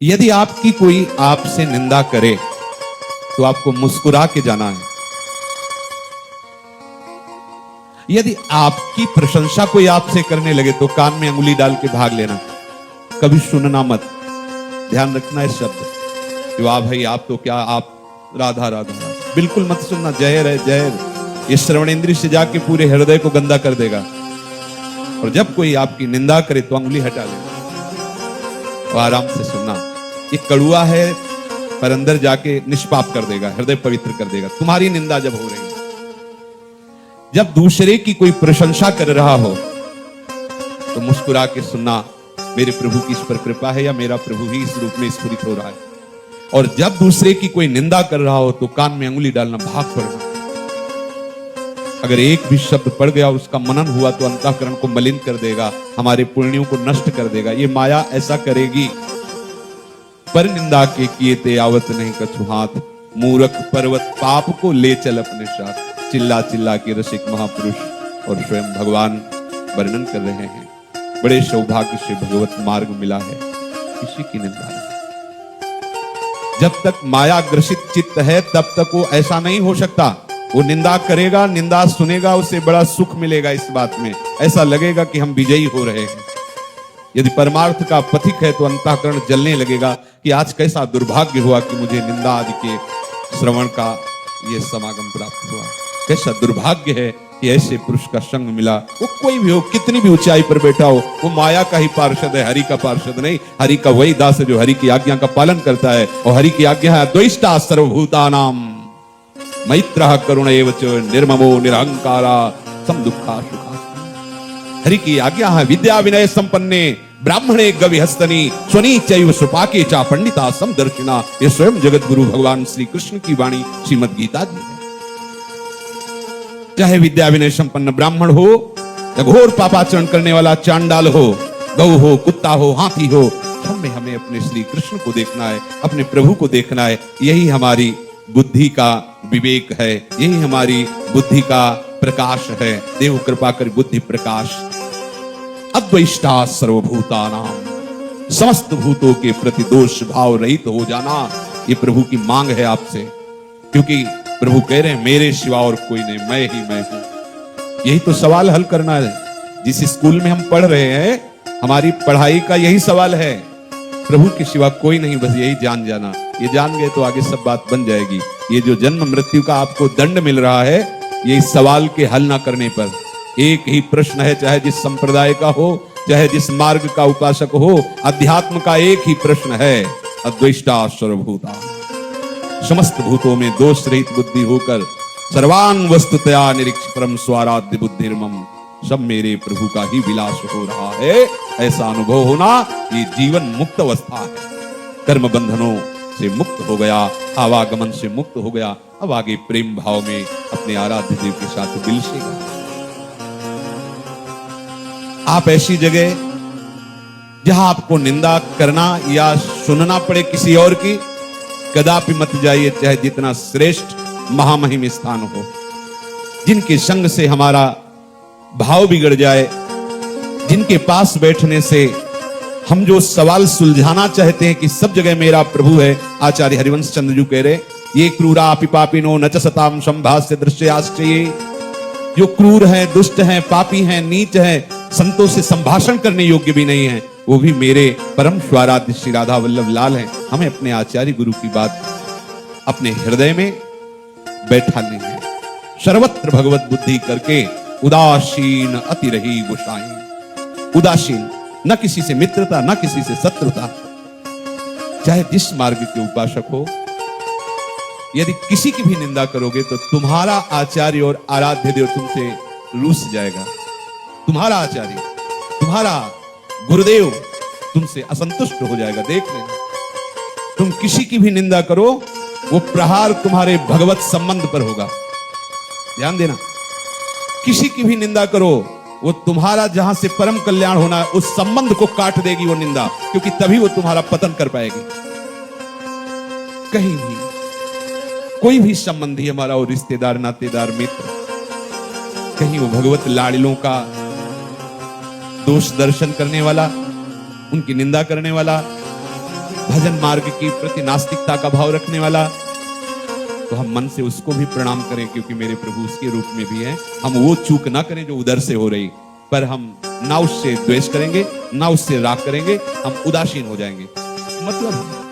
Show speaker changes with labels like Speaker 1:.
Speaker 1: यदि आपकी कोई आपसे निंदा करे तो आपको मुस्कुरा के जाना है। यदि आपकी प्रशंसा कोई आपसे करने लगे तो कान में अंगुली डाल के भाग लेना, कभी सुनना मत। ध्यान रखना इस शब्द कि वाह भाई आप तो क्या, आप राधा राधा राधा, बिल्कुल मत सुनना। जहर है जहर, ये श्रवण इंद्रिय से जाके पूरे हृदय को गंदा कर देगा। और जब कोई आपकी निंदा करे तो अंगुली हटा लेना और आराम से सुनना। ये कड़ुआ है पर अंदर जाके निष्पाप कर देगा, हृदय पवित्र कर देगा। तुम्हारी निंदा जब हो रही है, जब दूसरे की कोई प्रशंसा कर रहा हो तो मुस्कुरा के सुनना, मेरे प्रभु की इस पर कृपा है या मेरा प्रभु ही इस रूप में स्फुरित हो रहा है। और जब दूसरे की कोई निंदा कर रहा हो तो कान में अंगुली डालना, भाग पड़ना। अगर एक भी शब्द पड़ गया और उसका मनन हुआ तो अंतःकरण को मलिन कर देगा, हमारे पुण्यों को नष्ट कर देगा। ये माया ऐसा करेगी। पर निंदा के किए ते आवत नहीं कछु हाथ, मूर्ख पर्वत पाप को ले चल अपने साथ। चिल्ला चिल्ला के रसिक महापुरुष और स्वयं भगवान वर्णन कर रहे हैं, बड़े सौभाग्य से भगवत मार्ग मिला है, किसी की निंदा नहीं। जब तक माया ग्रसित चित्त है तब तक वो ऐसा नहीं हो सकता। वो निंदा करेगा, निंदा सुनेगा, उसे बड़ा सुख मिलेगा। इस बात में ऐसा लगेगा कि हम विजयी हो रहे हैं। यदि परमार्थ का पथिक है तो अंतःकरण जलने लगेगा कि आज कैसा दुर्भाग्य हुआ कि मुझे निंदा आदि के श्रवण का ये समागम प्राप्त हुआ। कैसा दुर्भाग्य है कि ऐसे पुरुष का संग मिला। वो कोई भी हो, कितनी भी ऊंचाई पर बैठा हो, वो माया का ही पार्षद है, हरि का पार्षद नहीं। हरि का वही दास है जो हरि की आज्ञा का पालन करता है। और हरि की आज्ञा है द्वैष्टा सर्वभूतानाम मैत्रः करुण एव च निर्ममो निरहंकारा समदुःखा सुखा। हरि की आज्ञा है विद्या विनय संपन्ने ब्राह्मणे गविहस्तनी स्वनी चैव सुपाके चा पंडिता समदर्शिना। ये स्वयं जगत गुरु भगवान श्री कृष्ण की वाणी श्रीमद गीता जी है। चाहे विद्या विनय संपन्न ब्राह्मण हो या घोर पापाचरण करने वाला चांडाल हो, गौ हो, कुत्ता हो, हाथी हो, हमें हमें अपने श्री कृष्ण को देखना है, अपने प्रभु को देखना है। यही हमारी बुद्धि का विवेक है, यही हमारी बुद्धि का प्रकाश है। देव कृपा कर बुद्धि प्रकाश। अद्वैष्टा सर्वभूतानाम, समस्त भूतों के प्रति दोष भाव रहित हो जाना, ये प्रभु की मांग है आपसे। क्योंकि प्रभु कह रहे हैं मेरे सिवा और कोई नहीं, मैं ही मैं हूं। यही तो सवाल हल करना है। जिस स्कूल में हम पढ़ रहे हैं, हमारी पढ़ाई का यही सवाल है, प्रभु के सिवा कोई नहीं, बस यही जान जाना। ये जान गए तो आगे सब बात बन जाएगी। ये जो जन्म मृत्यु का आपको दंड मिल रहा है, ये इस सवाल के हल ना करने पर। एक ही प्रश्न है, चाहे जिस संप्रदाय का हो, चाहे जिस मार्ग का उपासक हो, अध्यात्म का एक ही प्रश्न है, अद्वैष्टा सर्वभूता। समस्त भूतों में दोष रहित बुद्धि होकर सर्वान वस्तुतया निरीक्ष परम स्वाराध्य बुद्धिर्मम, सब मेरे प्रभु का ही विलास हो रहा है, ऐसा अनुभव होना, ये जीवन मुक्त अवस्था है। कर्म बंधनों से मुक्त हो गया, आवागमन से मुक्त हो गया, अब आगे प्रेम भाव में अपने आराध्य देव के साथ बिलसेगा। आप ऐसी जगह जहां आपको निंदा करना या सुनना पड़े किसी और की, कदापि मत जाइए, चाहे जितना श्रेष्ठ महामहिम स्थान हो। जिनके संग से हमारा भाव बिगड़ जाए, जिनके पास बैठने से हम जो सवाल सुलझाना चाहते हैं कि सब जगह मेरा प्रभु है। आचार्य हरिवंश चंद्र जी कह रहे, ये क्रूरा पिपापिनो न च सताम संभास्य दृश्याश्चये। जो क्रूर हैं, दुष्ट हैं, पापी हैं, नीच हैं, संतों से संभाषण करने योग्य भी नहीं है, वो भी मेरे परम स्वाराध्य श्री राधा वल्लभ लाल हैं। हमें अपने आचार्य गुरु की बात अपने हृदय में बैठानी है। सर्वत्र भगवत बुद्धि करके उदासीन अति रही गोसाई। उदासीन, न किसी से मित्रता, न किसी से शत्रुता। चाहे जिस मार्ग के उपासक हो, यदि किसी की भी निंदा करोगे तो तुम्हारा आचार्य और आराध्य देव तुमसे रूठ जाएगा। तुम्हारा आचार्य, तुम्हारा गुरुदेव तुमसे असंतुष्ट हो जाएगा। देख लेना, तुम किसी की भी निंदा करो, वो प्रहार तुम्हारे भगवत संबंध पर होगा। ध्यान देना, किसी की भी निंदा करो, वो तुम्हारा जहां से परम कल्याण होना है उस संबंध को काट देगी वो निंदा, क्योंकि तभी वो तुम्हारा पतन कर पाएगी। कहीं भी कोई भी संबंधी हमारा, और रिश्तेदार, नातेदार, मित्र, कहीं वो भगवत लाड़िलों का दोष दर्शन करने वाला, उनकी निंदा करने वाला, भजन मार्ग की प्रति नास्तिकता का भाव रखने वाला, तो हम मन से उसको भी प्रणाम करें, क्योंकि मेरे प्रभु उसके रूप में भी है। हम वो चूक ना करें जो उधर से हो रही, पर हम ना उससे द्वेष करेंगे, ना उससे राग करेंगे, हम उदासीन हो जाएंगे। मतलब